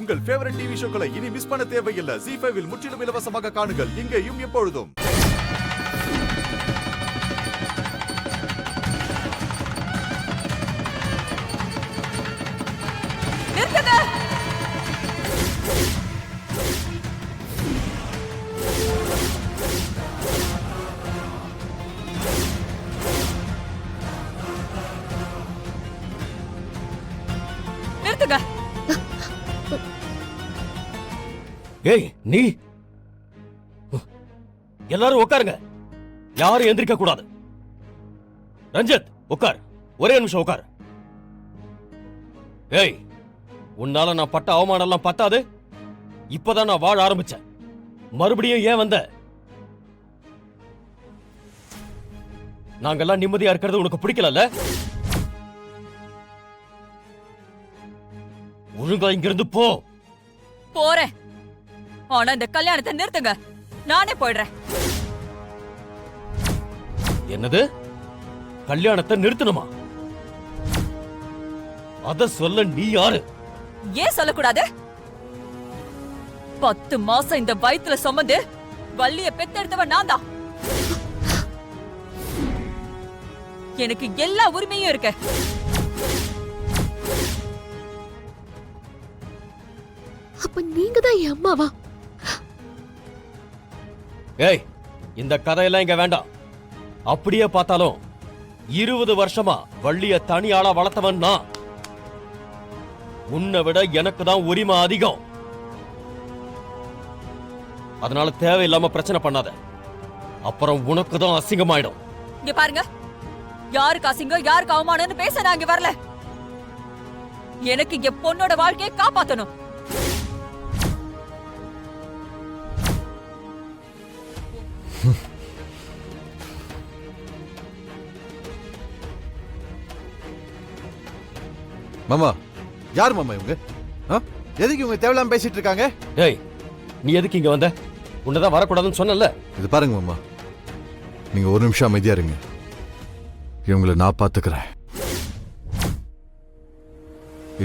உங்கள் favourite TV ஷோக்களை இனி miss பண்ண தேவையில்லை. ZEE5 இல் முற்றிலும் இலவசமாக காணுங்கள். இங்கேயும் எப்பொழுதும். நிறுத்துங்க. ஏய், நீ எல்லாரும் உட்காருங்க. யாரும் எந்திரிக்க கூடாது. ரஞ்சித், உட்கார். ஒரே நிமிஷம் உட்கார். ஏய், உன்னால நான் பட்ட அவமானம் எல்லாம் பத்தாது. இப்பதான் நான் வாழ ஆரம்பிச்சேன். மறுபடியும் ஏன் வந்த? நாங்கெல்லாம் நிம்மதியா இருக்கிறது உனக்கு பிடிக்கல? ஒழுங்கா இங்கிருந்து போ. போறேன். ஆனா இந்த கல்யாணத்தை நிறுத்துங்க. நானே போயிடுறேன். என்னது? கல்யாணத்தை நிறுத்தணுமா? அத சொல்ல நீ யாரு? ஏன் சொல்லக்கூடாது? 10 மாசம் இந்த வயித்துல சுமந்து வள்ளிய பெத்தெடுத்தவன் நான் தான். எனக்கு எல்லா உரிமையும் இருக்கு. அப்ப நீங்க தான் என் அம்மாவா? ஏய், இந்த கதையெல்லாம் இங்க வேண்டாம். அப்படியே பார்த்தாலும் 20 வருஷமா வள்ளிய தனியாளா வளர்த்தவன் நான். உன்னை விட எனக்கு தான் உரிமை அதிகம். அதனால தேவையில்லாம பிரச்சனை பண்ணாத. அப்புறம் உனக்கு தான் அசிங்கமாயிடும். இங்க பாருங்க, யாருக்கு அசிங்கம் யாருக்கு அவமானம்னு பேச நான் இங்க வரல. எனக்கு இங்க பொண்ணோட வாழ்க்கையை காப்பாத்தணும். மாமா, யார் மாமா இவங்க? எதுக்கு இவங்க தேவையில்லாம பேசிட்டு இருக்காங்க? ஏய், நீ எதுக்கு இங்க வந்த? உன்னதான் வரக்கூடாதுன்னு சொன்னல. இது பாருங்க மாமா, நீங்க ஒரு நிமிஷம் அமைதியா இருங்க. இவங்களை நான் பாத்துக்கிறேன்.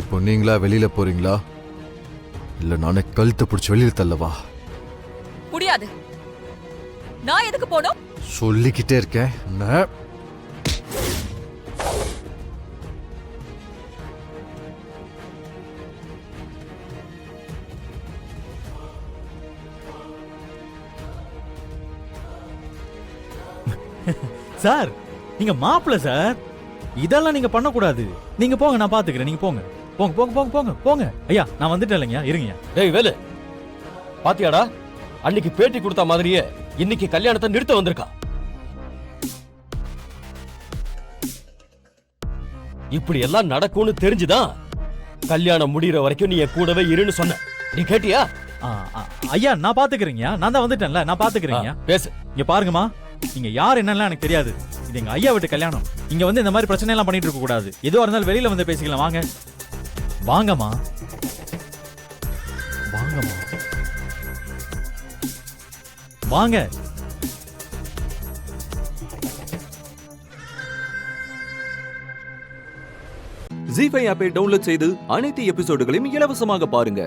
இப்போ நீங்களா வெளியில போறீங்களா, இல்ல நானே கழுத்தை பிடிச்சி வெளியில தள்ளவா? முடியாது. நான் எதுக்கு போனோம்? சொல்லிக்கிட்டே இருக்கேன். சார், நீங்க மாப்பிள்ள சார். இதெல்லாம் நீங்க பண்ண கூடாது. நீங்க போங்க, நான் பாத்துக்கிறேன். நீங்க போங்க போங்க போங்க போங்க போங்க போங்க. ஐயா, நான் வந்துட்டேன் இல்லைங்க, இருங்க. ஏய் வேலு, பாத்தியாடா, அன்னைக்கு பேட்டி கொடுத்த மாதிரியே இன்னைக்கு கல்யாணத்தை நிறுத்த வந்திருக்கா. இப்படி எல்லாம் நடக்கும்னு தெரிஞ்சுதான் கல்யாணம் முடிகிற வரைக்கும் நீ என் கூடவே இருன்னு சொன்ன. நீ கேட்டியா? ஐயா, நான் பாத்துக்கிறேங்க. நான் தான் வந்துட்டேன்ல, நான் பாத்துக்கிறேங்க. பேசு. இங்க பாருங்கம்மா, நீங்க யார் என்னெல்லாம் எனக்கு தெரியாது. இது எங்க ஐயா வீட்டு கல்யாணம். இங்க வந்து இந்த மாதிரி பிரச்சனை எல்லாம் பண்ணிட்டு இருக்க கூடாது. எதுவா இருந்தாலும் வெளியில வந்து பேசிக்கலாம். வாங்க வாங்கம்மா, வாங்கம்மா, வாங்க. ZEE5 ஆப்பை டவுன்லோட் செய்து அனைத்து எபிசோடுகளையும் இலவசமாக பாருங்க.